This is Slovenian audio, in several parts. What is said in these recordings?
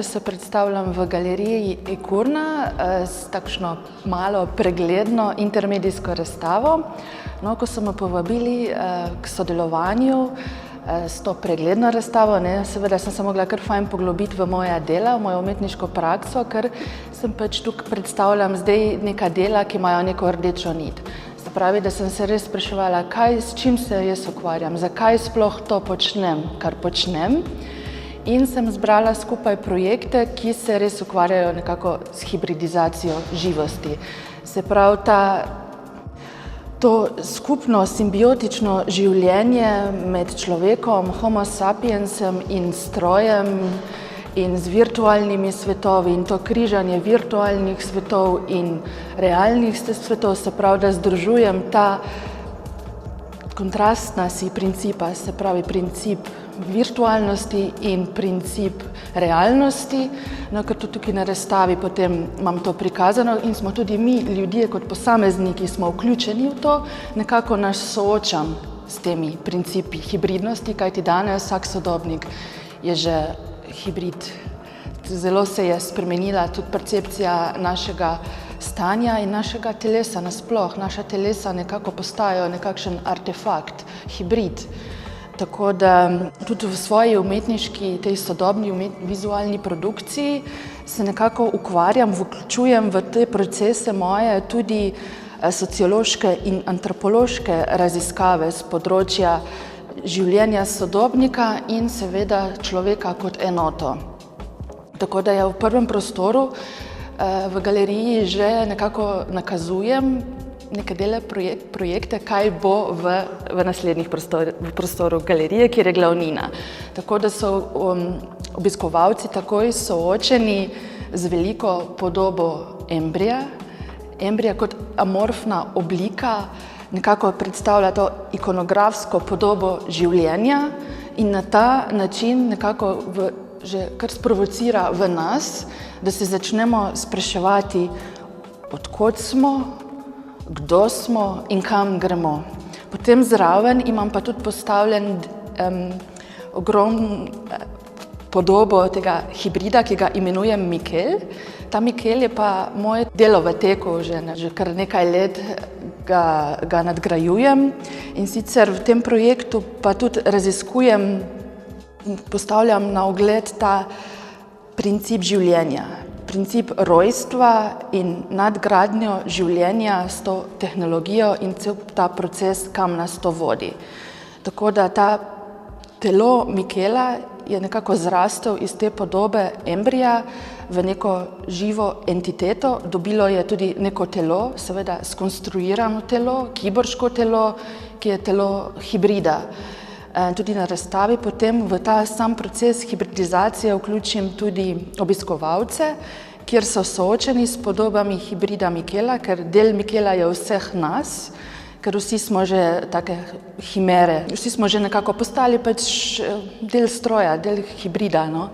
letos se predstavljam v galeriji Ekurna s takšno malo pregledno intermedijsko razstavo. No, ko so me povabili k sodelovanju s to pregledno razstavo, seveda sem se mogla kar fajn poglobiti v moja dela, v mojo umetniško prakso, ker sem pač tukaj predstavljam zdaj neka dela, ki imajo neko rdečo nit. Se pravi, da sem se res spraševala, s čim se jaz ukvarjam, zakaj sploh to počnem, kar počnem. In sem zbrala skupaj projekte, ki se res ukvarjajo nekako s hibridizacijo živosti. Se pravi, to skupno simbiotično življenje med človekom, homo sapiensem in strojem in z virtualnimi svetovi in to križanje virtualnih svetov in realnih svetov, se pravi, da združujem ta kontrastna si principa, se pravi princip virtualnosti in princip realnosti, no, ker tudi tukaj na razstavi potem imam to prikazano in smo tudi mi, ljudje kot posamezniki, smo vključeni v to, nekako nas soočam s temi principi hibridnosti, kajti danes vsak sodobnik je že hibrid. Zelo se je spremenila tudi percepcija našega stanja in našega telesa nasploh. Naša telesa nekako postajajo nekakšen artefakt, hibrid. Tako da tudi v svoji umetniški, tej sodobni vizualni produkciji se nekako ukvarjam, vključujem v te procese moje tudi sociološke in antropološke raziskave z področja življenja sodobnika in seveda človeka kot enoto. Tako da v prvem prostoru v galeriji že nekako nakazujem neke dele projekte, kaj bo v naslednjih prostoru galerije, kjer je glavnina. Tako da so obiskovalci takoj soočeni z veliko podobo embrija. Embrija kot amorfna oblika nekako predstavlja to ikonografsko podobo življenja in na ta način nekako že kar sprovocira v nas, da se začnemo spraševati, od kod smo, kdo smo in kam gremo. Potem zraven imam pa tudi postavljen ogromno podobo tega hibrida, ki ga imenujem Mikel. Ta Mikel je pa moje delo v teku, že kar nekaj let ga nadgrajujem in sicer v tem projektu pa tudi raziskujem in postavljam na ogled ta princip življenja. Princip rojstva in nadgradnjo življenja s to tehnologijo in cel ta proces, kam nas to vodi. Tako da ta telo Mikela je nekako zrastel iz te podobe embrija v neko živo entiteto. Dobilo je tudi neko telo, seveda skonstruirano telo, kiborško telo, ki je telo hibrida. Tudi na razstavi potem v ta sam proces hibridizacije vključim tudi obiskovalce, kjer so soočeni s podobami hibrida Mikela, ker del Mikela je vseh nas, ker vsi smo že take himere, vsi smo že nekako postali pač del stroja, del hibrida. No?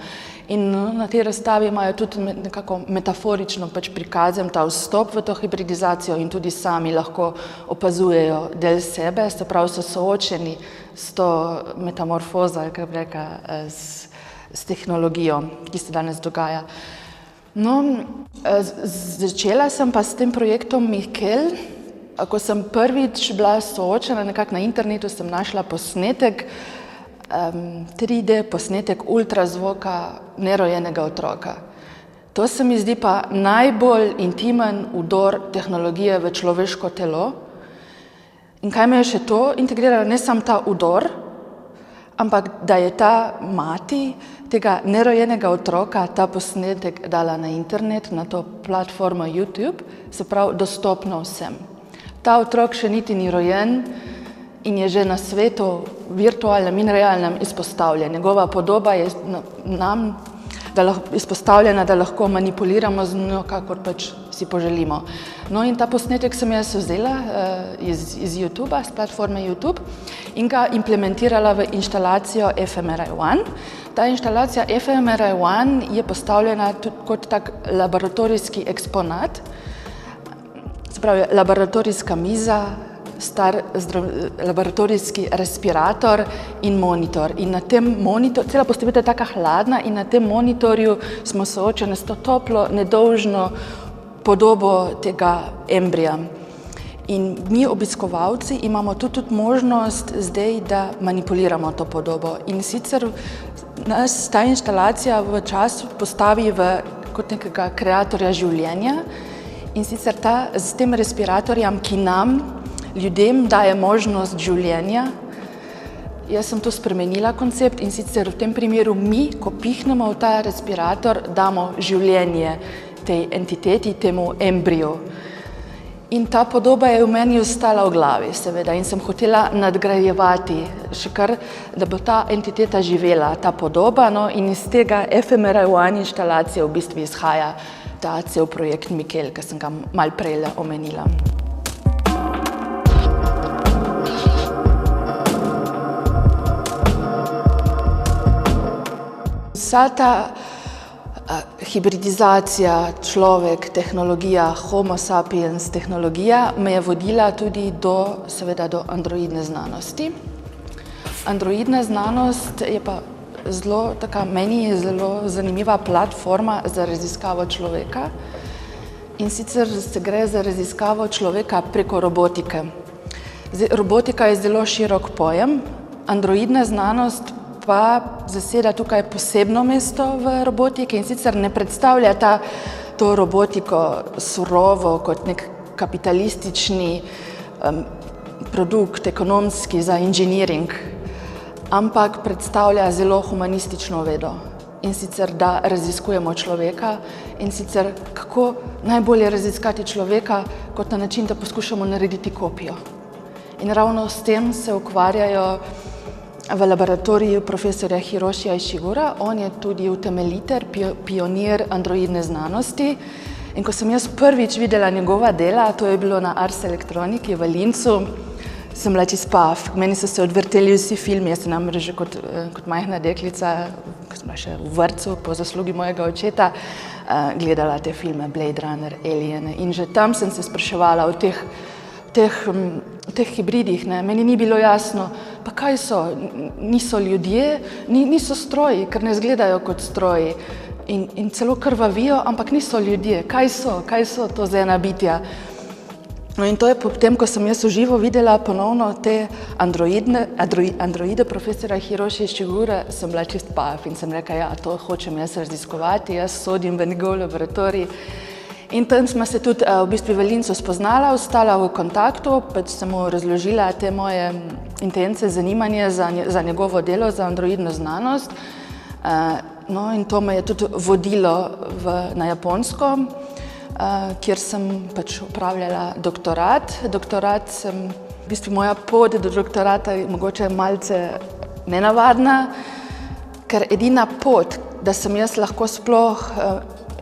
In na tej razstavi imajo tudi nekako metaforično pač prikazan ta vstop v to hibridizacijo in tudi sami lahko opazujejo del sebe, se pravi so soočeni s to metamorfozo, ali kaj bi rekla, s tehnologijo, ki se danes dogaja. No, začela sem pa s tem projektom Mikel. Ko sem prvič bila soočena, nekako na internetu sem našla posnetek, 3D posnetek ultrazvoka nerojenega otroka. To se mi zdi pa najbolj intimen vdor tehnologije v človeško telo. In kaj me je še to integriralo? Ne samo ta vdor, ampak da je ta mati tega nerojenega otroka ta posnetek dala na internet, na to platformo YouTube, se pravi dostopno vsem. Ta otrok še niti ni rojen in je že na svetu virtualnem in realnem izpostavljen. Njegova podoba je nam izpostavljena, da lahko manipuliramo z njo, kakor pač si poželimo. No in ta posnetek sem jaz vzela iz YouTubea, z platforme YouTube in ga implementirala v inštalacijo fMRI-1. Ta inštalacija fMRI-1 je postavljena kot tak laboratorijski eksponat, se pravi laboratorijska miza, star laboratorijski respirator in monitor. In na tem monitorju, cela postavitev je taka hladna in na tem monitorju smo soočeni s to toplo, nedolžno podobo tega embrija. In mi obiskovalci imamo tudi možnost zdaj, da manipuliramo to podobo. In sicer nas ta instalacija v času postavi kot nekega kreatorja življenja. In sicer s tem respiratorjem, ki nam, ljudem, daje možnost življenja. Jaz sem to spremenila koncept in sicer v tem primeru mi, ko pihnemo v ta respirator, damo življenje tej entiteti, temu embriju. In ta podoba je v meni ostala v glavi, seveda, in sem hotela nadgrajevati še kar, da bo ta entiteta živela, ta podoba, no, in iz tega fMRI inštalacije v bistvu izhaja ta cel projekt Mikel, ki sem ga malo prej omenila. Vsa ta hibridizacija, človek, tehnologija, homo sapiens tehnologija me je vodila tudi seveda do androidne znanosti. Androidna znanost je pa meni je zelo zanimiva platforma za raziskavo človeka. In sicer se gre za raziskavo človeka preko robotike. Robotika je zelo širok pojem, androidna znanost pa zaseda tukaj posebno mesto v robotiki in sicer ne predstavlja to robotiko surovo kot nek kapitalistični produkt, ekonomski za inženiring, ampak predstavlja zelo humanistično vedo. In sicer, da raziskujemo človeka in sicer, kako najbolje raziskati človeka, kot na način, da poskušamo narediti kopijo. In ravno s tem se ukvarjajo v laboratoriju profesorja Hirošija Išigura. On je tudi utemeljitelj, pionir androidne znanosti. In ko sem jaz prvič videla njegova dela, to je bilo na Ars Electroniki v Linzu, sem bila čisto paf. Meni so se odvrteli vsi filmi, jaz sem namreč že kot majhna deklica, ko sem bila še v vrtcu, po zaslugi mojega očeta, gledala te filme Blade Runner, Alien. In že tam sem se spraševala o teh hibridih, ne. Meni ni bilo jasno, pa kaj so, niso ljudje, niso stroji, ker ne izgledajo kot stroji in celo krvavijo, ampak niso ljudje. Kaj so to za ena bitja? No in to je potem, ko sem jaz v živo videla ponovno te androide profesora Hiroši Išigure, sem bila čist paf in sem rekla, ja, to hočem jaz raziskovati, jaz sodim v njegov laboratorij. In tam smo se tudi v bistvu v Linzu spoznala, ostala v kontaktu, pač sem mu razložila te moje intence, zanimanje za njegovo delo, za androidno znanost. No in to me je tudi vodilo na Japonsko, kjer sem pač opravljala doktorat. V bistvu moja pot do doktorata je mogoče malce nenavadna, ker edina pot, da sem jaz lahko sploh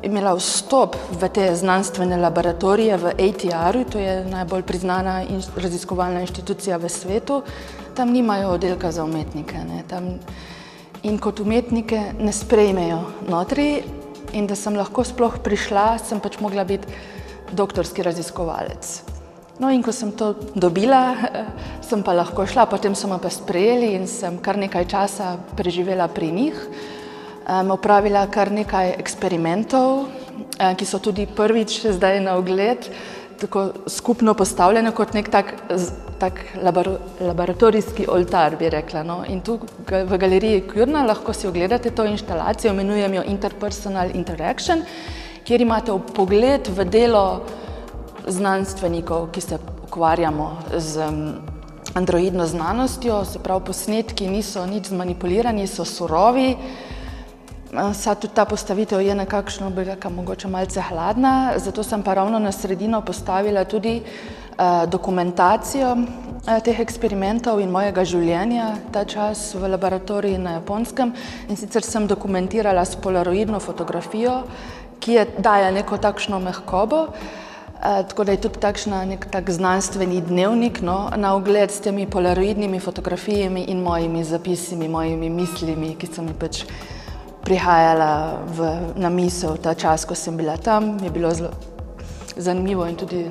imela vstop v te znanstvene laboratorije v ATR-u, to je najbolj priznana raziskovalna inštitucija v svetu, tam nimajo oddelka za umetnike, ne. In kot umetnike ne sprejmejo notri in da sem lahko sploh prišla, sem pač mogla biti doktorski raziskovalec. No in ko sem to dobila, sem pa lahko šla, potem so me pa sprejeli in sem kar nekaj časa preživela pri njih. Opravila kar nekaj eksperimentov, ki so tudi prvič zdaj na ogled, tako skupno postavljene kot nek tak laboratorijski oltar, bi rekla, no. In tu v galeriji Kürna lahko si ogledate to inštalacijo, imenujem jo Interpersonal Interaction, kjer imate vpogled v delo znanstvenikov, ki se ukvarjamo z androidno znanostjo, se pravi, posnetki niso nič zmanipulirani, so surovi. Tudi ta postavitev je nekakšno, bi rekla, mogoče malce hladna, zato sem pa ravno na sredino postavila tudi dokumentacijo teh eksperimentov in mojega življenja ta čas v laboratoriju na Japonskem. In sicer sem dokumentirala s polaroidno fotografijo, ki daje neko takšno mehkobo, tako da je tudi nek tak znanstveni dnevnik, no, na ogled s temi polaroidnimi fotografijami in mojimi zapisimi, mojimi mislimi, ki so mi pač prihajala na misel ta čas, ko sem bila tam. Je bilo zanimivo in tudi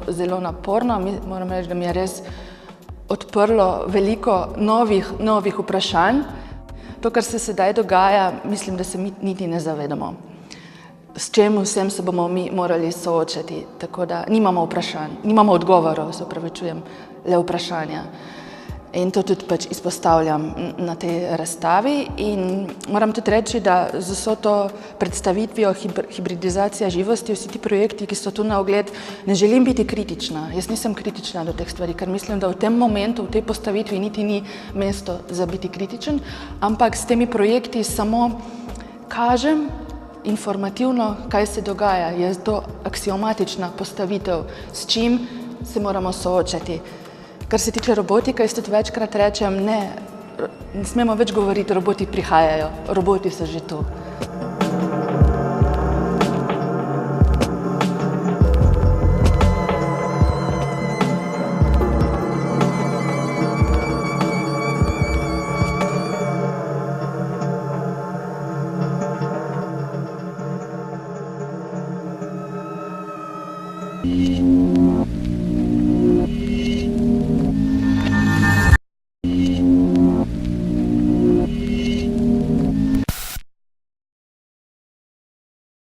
zelo naporno. Moram reči, da mi je res odprlo veliko novih vprašanj. To, kar se sedaj dogaja, mislim, da se mi niti ne zavedamo. S čem vsem se bomo mi morali soočati, tako da nimamo vprašanj, nimamo odgovorov, se opravičujem, le vprašanja. In to tudi pač izpostavljam na tej razstavi in moram tudi reči, da z vso to predstavitvijo hibridizacija živosti, vsi ti projekti, ki so tu na ogled, ne želim biti kritična. Jaz nisem kritična do teh stvari, ker mislim, da v tem momentu, v tej postavitvi niti ni mesto za biti kritičen, ampak s temi projekti samo kažem informativno, kaj se dogaja. Je to aksiomatična postavitev, s čim se moramo soočati. Kar se tiče robotike, jaz tudi večkrat rečem, ne smemo več govoriti, roboti prihajajo, roboti so že tu.